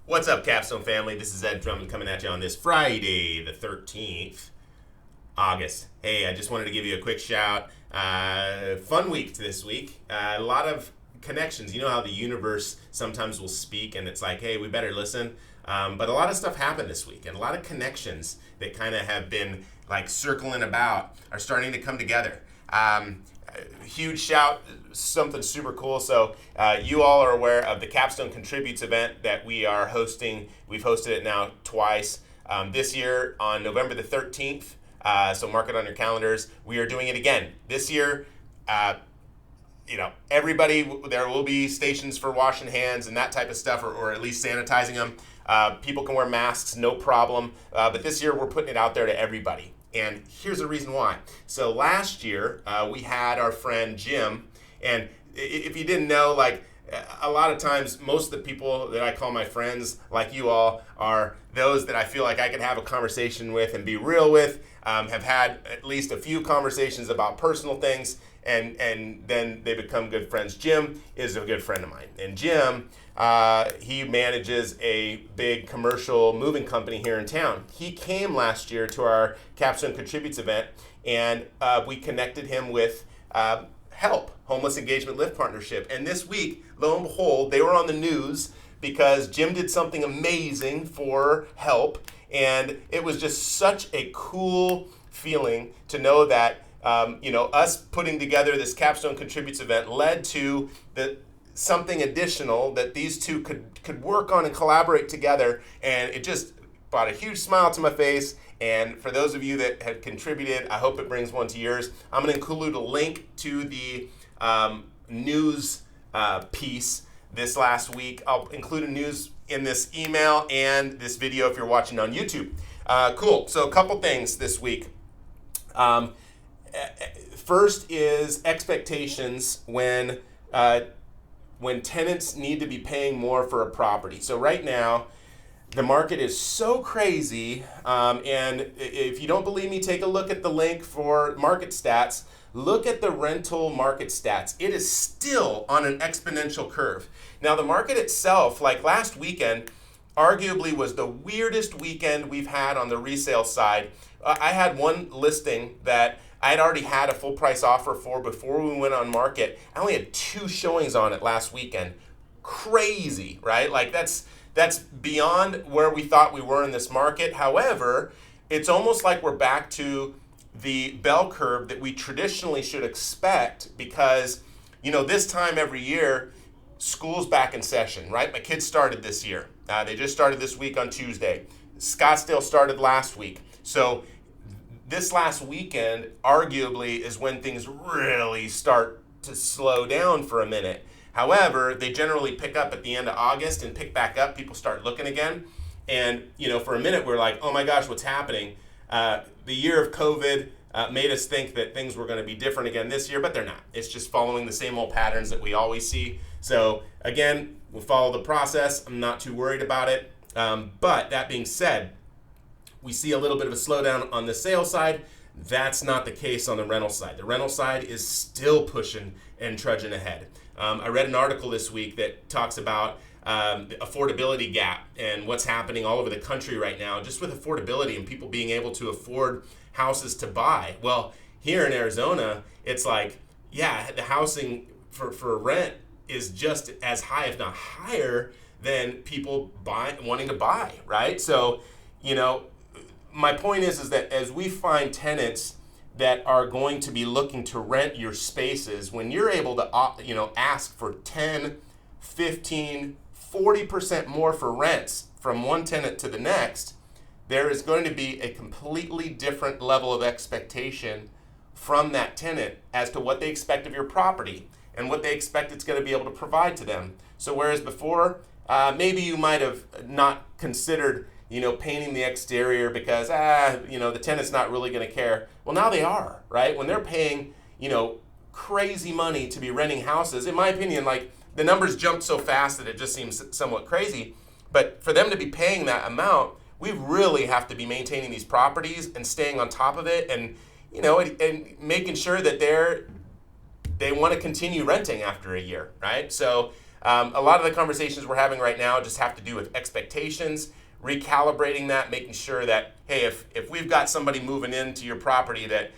What's up, Capstone family? This is Ed Drummond coming at you on this Friday, the 13th, August. Hey, I just wanted to give you a quick shout. Fun week this week. A lot of connections. You know how the universe sometimes will speak and it's like, hey, we better listen. But a lot of stuff happened this week, and a lot of connections that kind of have been like circling about are starting to come together. Huge shout, something super cool. So you all are aware of the Capstone Contributes event that we are hosting. We've hosted it now twice. This year on November the 13th, so mark it on your calendars. We are doing it again. This year, everybody, there will be stations for washing hands and that type of stuff, or at least sanitizing them. People can wear masks, no problem. But this year, we're putting it out there to everybody. And here's the reason why. So last year, we had our friend Jim, and if you didn't know, like a lot of times, most of the people that I call my friends, like you all, are those that I feel like I could have a conversation with and be real with, have had at least a few conversations about personal things, and then they become good friends. Jim is a good friend of mine. And Jim, he manages a big commercial moving company here in town. He came last year to our Capstone Contributes event, and we connected him with H.E.L.P, Homeless Engagement Lift Partnership. And this week, lo and behold, they were on the news because Jim did something amazing for H.E.L.P, and it was just such a cool feeling to know that us putting together this Capstone Contributes event led to something additional that these two could work on and collaborate together, and it just brought a huge smile to my face. And for those of you that have contributed, I hope it brings one to yours. I'm going to include a link to the news piece this last week. I'll include a news in this email and this video if you're watching on YouTube. Cool. So a couple things this week. First is expectations when tenants need to be paying more for a property. So right now, the market is so crazy, and if you don't believe me, take a look at the link for market stats. Look at the rental market stats. It is still on an exponential curve. Now, the market itself, like last weekend, arguably was the weirdest weekend we've had on the resale side. I had one listing that I had already had a full price offer for before we went on market. I only had 2 showings on it last weekend. Crazy, right? Like that's beyond where we thought we were in this market. However, it's almost like we're back to the bell curve that we traditionally should expect because, this time every year, school's back in session, right? My kids started this year. They just started this week on Tuesday. Scottsdale started last week. So this last weekend, arguably, is when things really start to slow down for a minute. However, they generally pick up at the end of August and pick back up. People start looking again. And, for a minute, we're like, oh my gosh, what's happening? The year of COVID made us think that things were going to be different again this year, but they're not. It's just following the same old patterns that we always see. So, again, we'll follow the process. I'm not too worried about it. But that being said, we see a little bit of a slowdown on the sales side. That's not the case on the rental side. The rental side is still pushing and trudging ahead. I read an article this week that talks about the affordability gap and what's happening all over the country right now, just with affordability and people being able to afford houses to buy. Well, here in Arizona, it's like, yeah, the housing for rent is just as high, if not higher, than people wanting to buy, right? So, my point is that as we find tenants that are going to be looking to rent your spaces, when you're able to ask for 10, 15, 40% more for rents from one tenant to the next, there is going to be a completely different level of expectation from that tenant as to what they expect of your property and what they expect it's going to be able to provide to them. So whereas before, maybe you might have not considered painting the exterior because, the tenant's not really going to care. Well, now they are, right? When they're paying, crazy money to be renting houses, in my opinion, like the numbers jump so fast that it just seems somewhat crazy. But for them to be paying that amount, we really have to be maintaining these properties and staying on top of it and, and making sure that they want to continue renting after a year, right? So A lot of the conversations we're having right now just have to do with expectations, recalibrating that, making sure that, hey, if we've got somebody moving into your property that,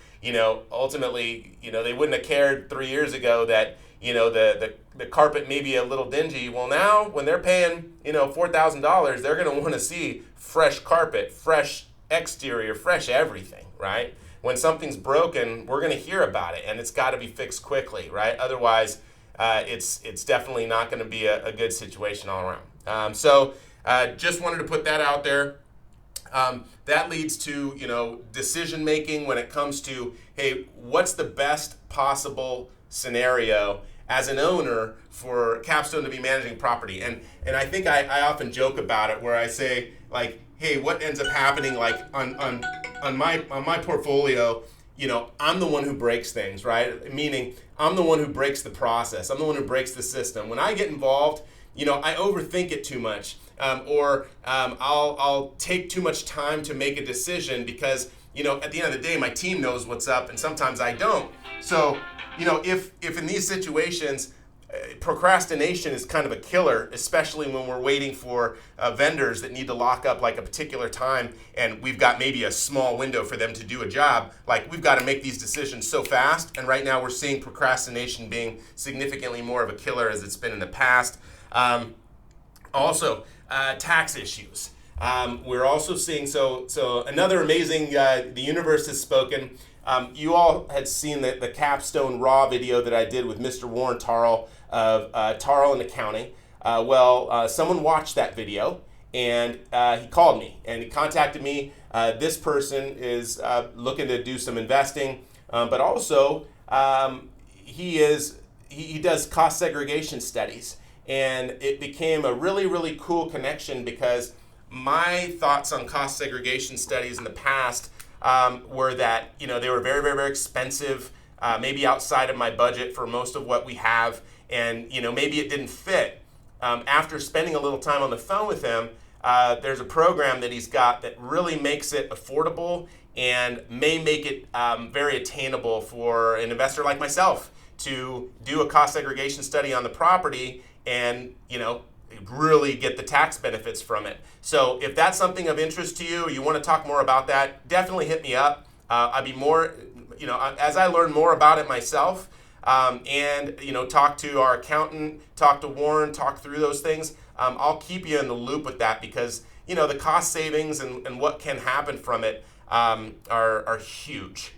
ultimately, they wouldn't have cared 3 years ago that, the carpet may be a little dingy. Well, now when they're paying, $4,000, they're going to want to see fresh carpet, fresh exterior, fresh everything, right? When something's broken, we're going to hear about it, and it's got to be fixed quickly, right? Otherwise, it's definitely not going to be a good situation all around. So just wanted to put that out there. That leads to, decision making when it comes to, hey, what's the best possible scenario as an owner for Capstone to be managing property? And I think I often joke about it where I say, like, hey, what ends up happening, like on my portfolio, I'm the one who breaks things, right? Meaning I'm the one who breaks the process. I'm the one who breaks the system. When I get involved, I overthink it too much, or I'll take too much time to make a decision because, at the end of the day, my team knows what's up and sometimes I don't. So, if in these situations, procrastination is kind of a killer, especially when we're waiting for vendors that need to lock up like a particular time and we've got maybe a small window for them to do a job. Like, we've got to make these decisions so fast, and right now we're seeing procrastination being significantly more of a killer as it's been in the past. Also, tax issues. We're also seeing, so another amazing, the universe has spoken. You all had seen the Capstone Raw video that I did with Mr. Warren Tarl of Tarl and Accounting. Someone watched that video and he called me and he contacted me. This person is looking to do some investing, but also he does cost segregation studies. And it became a really, really cool connection because my thoughts on cost segregation studies in the past were that, they were very, very, very expensive, maybe outside of my budget for most of what we have, and, maybe it didn't fit. After spending a little time on the phone with him, there's a program that he's got that really makes it affordable and may make it very attainable for an investor like myself to do a cost segregation study on the property and, really get the tax benefits from it. So if that's something of interest to you, or you want to talk more about that, definitely hit me up. I'd be more, as I learn more about it myself, and, talk to our accountant, talk to Warren, talk through those things, I'll keep you in the loop with that because, the cost savings and what can happen from it are huge.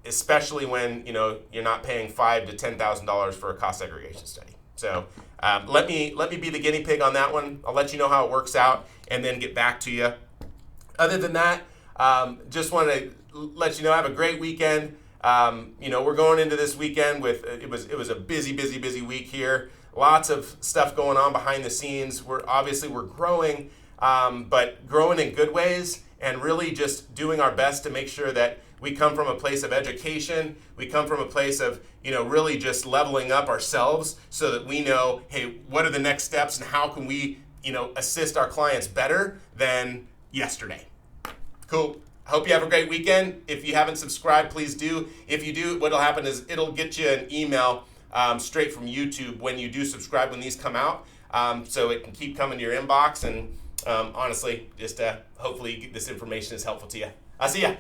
Especially when, you're not paying $5,000 to $10,000 for a cost segregation study. So let me be the guinea pig on that one. I'll let you know how it works out and then get back to you. Other than that, just want to let you know I have a great weekend. We're going into this weekend with it was a busy week here. Lots of stuff going on behind the scenes. We're growing, but growing in good ways and really just doing our best to make sure that we come from a place of education. We come from a place of, really just leveling up ourselves so that we know, hey, what are the next steps and how can we, assist our clients better than yesterday. Cool. I hope you have a great weekend. If you haven't subscribed, please do. If you do, what'll happen is it'll get you an email straight from YouTube when you do subscribe when these come out. So it can keep coming to your inbox. And honestly, just hopefully this information is helpful to you. I'll see ya.